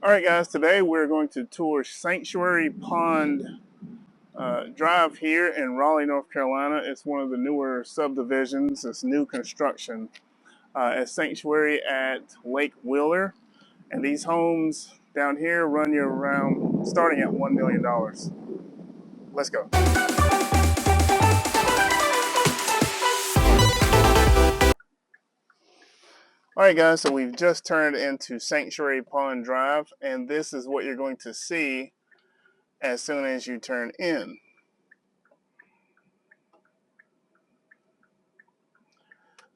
Alright guys, today we're going to tour Sanctuary Pond Drive here in Raleigh, North Carolina. It's one of the newer subdivisions. It's new construction. It's Sanctuary at Lake Wheeler. And these homes down here run you around starting at $1 million. Let's go. Alright guys, so we've just turned into Sanctuary Pond Drive, and this is what you're going to see as soon as you turn in.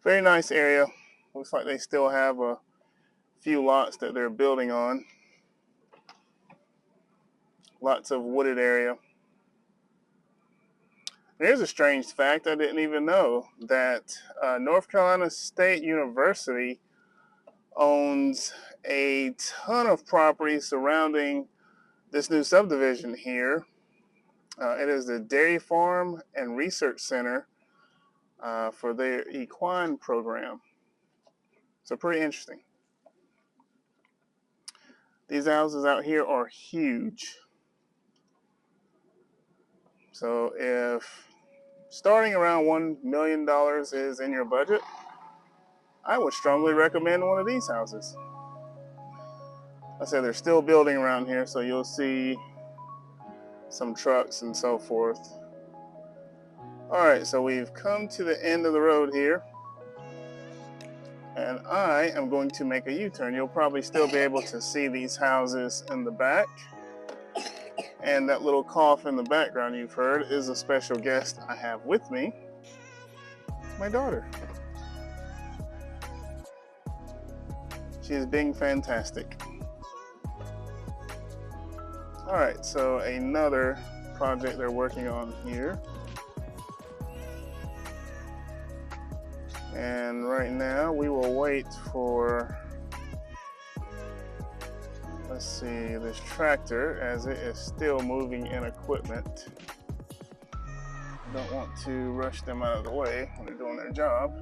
Very nice area. Looks like they still have a few lots that they're building on. Lots of wooded area. Here's a strange fact I didn't even know, that North Carolina State University owns a ton of property surrounding this new subdivision here. It is the Dairy Farm and Research Center for their equine program. So pretty interesting. These houses out here are huge. So if starting around $1 million is in your budget, I would strongly recommend one of these houses. I said they're still building around here, so you'll see some trucks and so forth. Alright, so we've come to the end of the road here, and I am going to make a U-turn. You'll probably still be able to see these houses in the back, and that little cough in the background you've heard is a special guest I have with me. It's my daughter. She is being fantastic. Alright, so another project they're working on here. And right now we will wait for, let's see, this tractor, as it is still moving in equipment. Don't want to rush them out of the way when they're doing their job.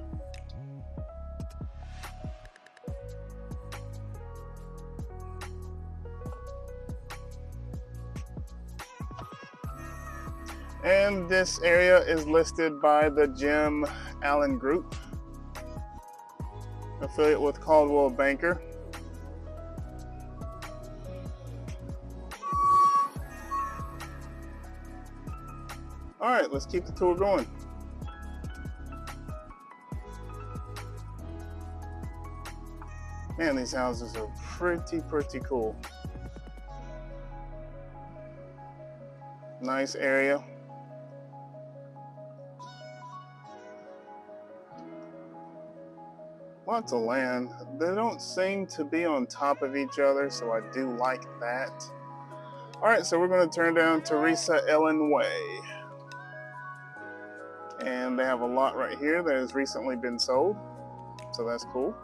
And this area is listed by the Jim Allen Group, affiliate with Coldwell Banker. Alright, let's keep the tour going. Man, these houses are pretty cool. Nice area. Lots of land. They don't seem to be on top of each other, so I do like that. Alright, so we're going to turn down Teresa Ellen Way. And they have a lot right here that has recently been sold, so that's cool.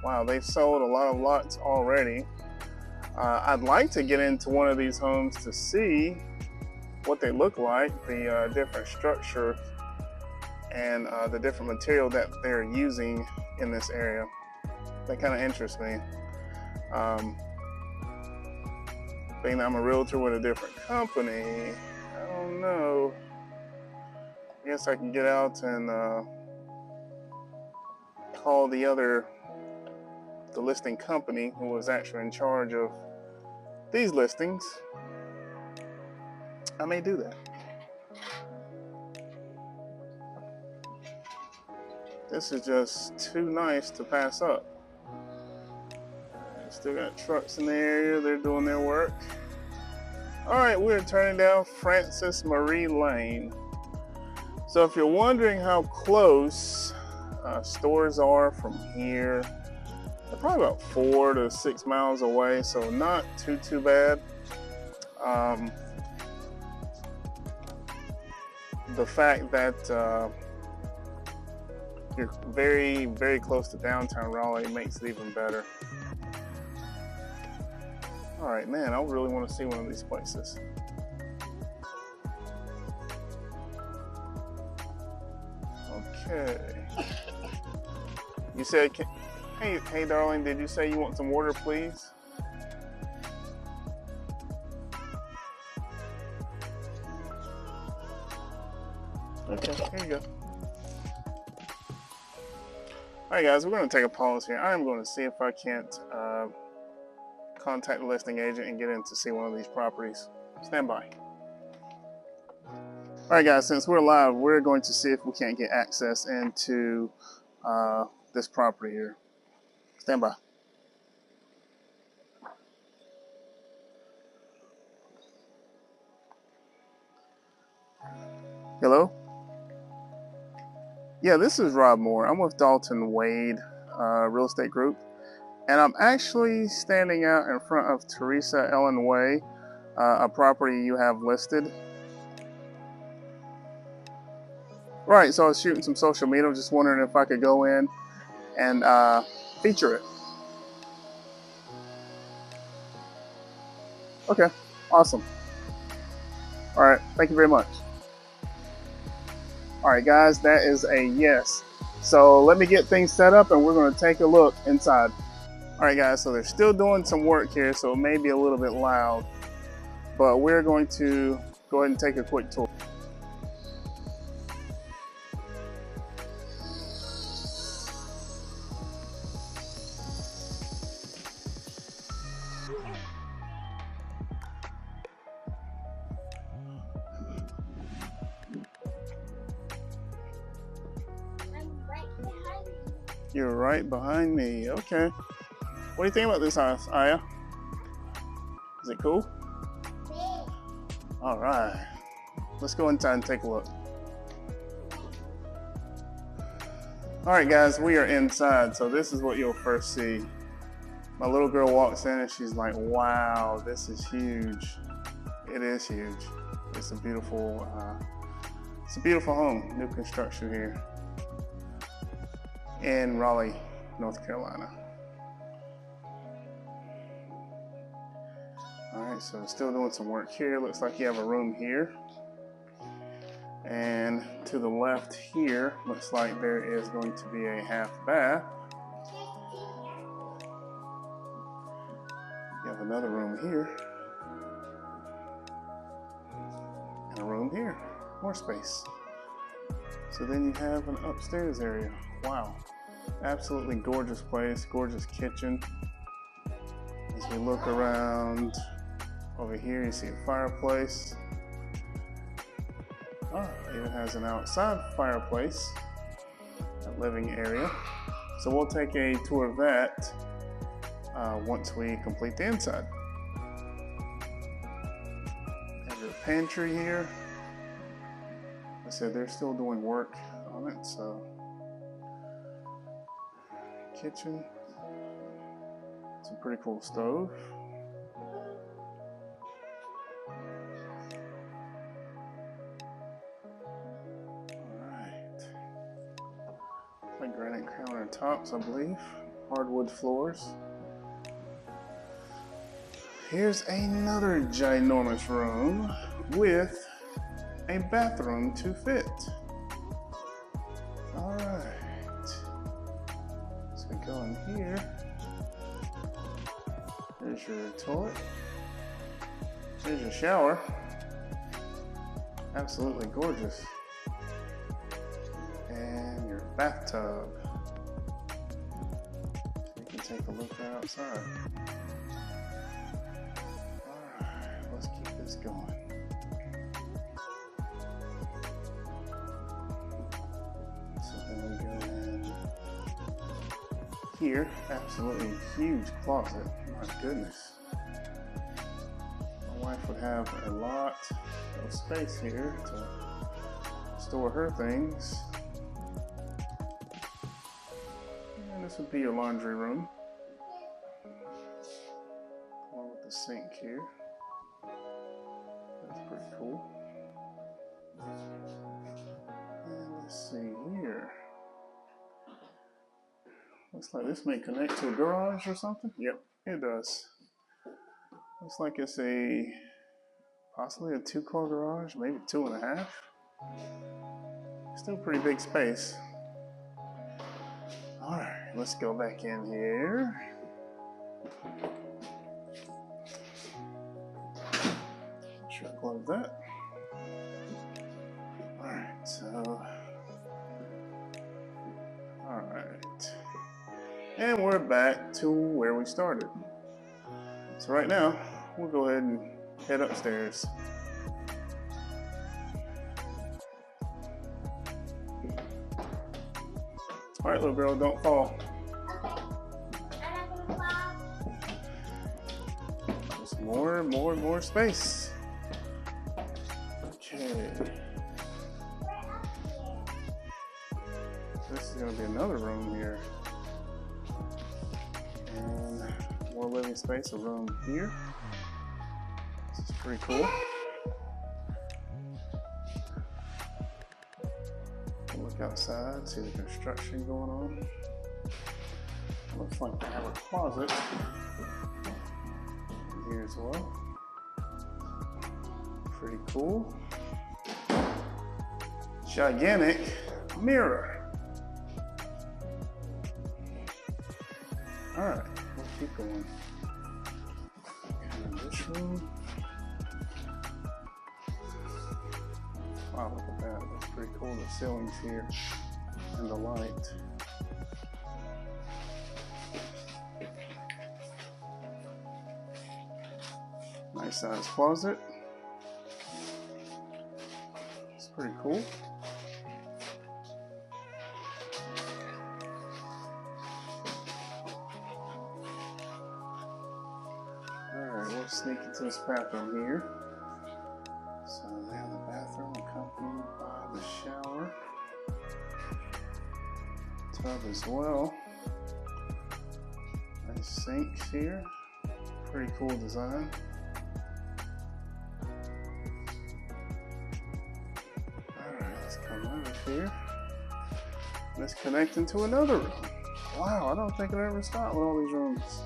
Wow, they've sold a lot of lots already. I'd like to get into one of these homes to see what they look like, the different structure and the different material that they're using in this area. That kind of interests me. Being that I'm a realtor with a different company, I don't know. I guess I can get out and call the listing company who was actually in charge of these listings. I may do that. This is just too nice to pass up. Still got trucks in the area, they're doing their work. Alright, we're turning down Francis Marie Lane. So if you're wondering how close stores are from here, they're probably about 4 to 6 miles away, so not too bad. The fact that you're very close to downtown Raleigh makes it even better. Alright, man, I really want to see one of these places. Okay. You said, hey, darling, did you say you want some water, please? Okay, here you go. Alright guys, we're going to take a pause here. I am going to see if I can't contact the listing agent and get in to see one of these properties. Stand by. Alright guys, since we're live, we're going to see if we can't get access into this property here. Stand by. Hello? Yeah, this is Rob Moore. I'm with Dalton Wade Real Estate Group. And I'm actually standing out in front of Teresa Ellen Way, a property you have listed. Right, so I was shooting some social media. I was just wondering if I could go in and feature it. Okay, awesome. All right, thank you very much. All right, guys, that is a yes. So let me get things set up and we're going to take a look inside. All right, guys, so they're still doing some work here, so it may be a little bit loud, but we're going to go ahead and take a quick tour. You're right behind me. Okay. What do you think about this house, Aya? Is it cool? All right. Let's go inside and take a look. All right, guys, we are inside. So this is what you'll first see. My little girl walks in and she's like, wow, this is huge. It is huge. It's a beautiful home, new construction here in Raleigh, North Carolina. All right, so still doing some work here. Looks like you have a room here. And to the left here, looks like there is going to be a half bath. You have another room here. And a room here, more space. So then you have an upstairs area. Wow, absolutely gorgeous place, gorgeous kitchen. As we look around over here, you see a fireplace. Oh, it even has an outside fireplace, a living area. So we'll take a tour of that once we complete the inside. Have your pantry here. I said they're still doing work on it, so. Kitchen. It's a pretty cool stove. Alright. Like granite countertops, I believe. Hardwood floors. Here's another ginormous room with a bathroom to fit. Alright. So we go in here. There's your toilet. There's your shower. Absolutely gorgeous. And your bathtub. So you can take a look right outside. Alright, let's keep this going. So then we go in here. Absolutely huge closet. My goodness. My wife would have a lot of space here to store her things. And this would be your laundry room. Along with the sink here. That's pretty cool. And let's see here. Looks like this may connect to a garage or something. Yep, it does. Looks like it's possibly a 2-car garage, maybe 2.5. Still pretty big space. Let's go back in here. Sure, close that. Alright, so. Alright. And we're back to where we started. So, right now, we'll go ahead and head upstairs. Alright, little girl, don't fall. Just more space. Okay. This is going to be another room here. And more living space, a room here. This is pretty cool. Look outside, see the construction going on. Looks like they have a closet here as well. Pretty cool. Gigantic mirror. Alright, we'll keep going. Okay, this room. Wow, look at that. That's pretty cool. The ceilings here and the light. Nice size closet. It's pretty cool. Alright, we'll sneak into this bathroom here. So they have the bathroom accompanied by the shower. Tub as well. Nice sinks here. Pretty cool design. Alright, let's come over here. Let's connect into another room. Wow, I don't think I've ever stopped with all these rooms.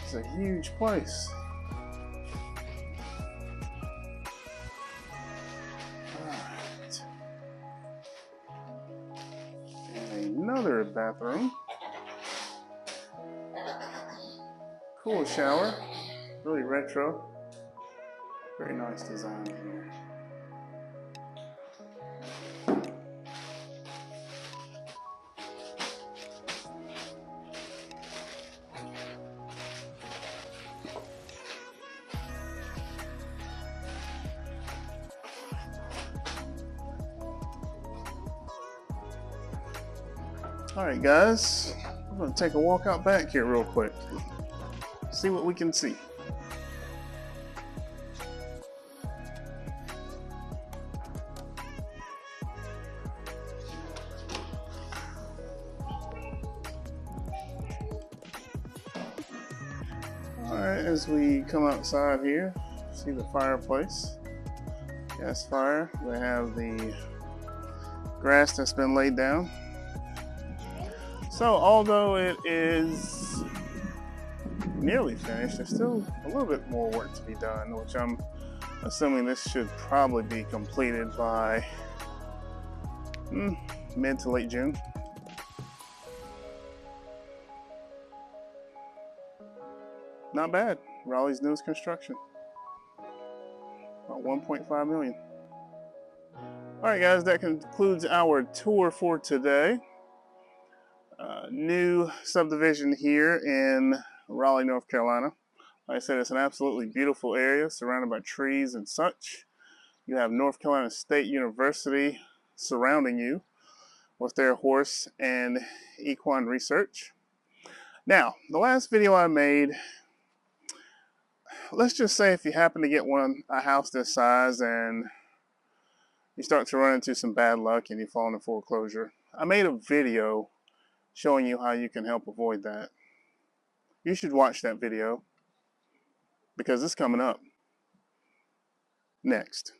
It's a huge place. Alright. And another bathroom. Cool shower. Really retro. Very nice design here. Alright guys, I'm going to take a walk out back here real quick. See what we can see. Alright, as we come outside here, see the fireplace. Gas fire. They have the grass that's been laid down. So although it is nearly finished, there's still a little bit more work to be done, which I'm assuming this should probably be completed by mid to late June. Not bad. Raleigh's newest construction. About 1.5 million. Alright guys, that concludes our tour for today. New subdivision here in Raleigh, North Carolina. Like I said, it's an absolutely beautiful area surrounded by trees and such. You have North Carolina State University surrounding you with their horse and equine research. Now, the last video I made, let's just say if you happen to get a house this size and you start to run into some bad luck and you fall into foreclosure, I made a video showing you how you can help avoid that. You should watch that video because it's coming up next.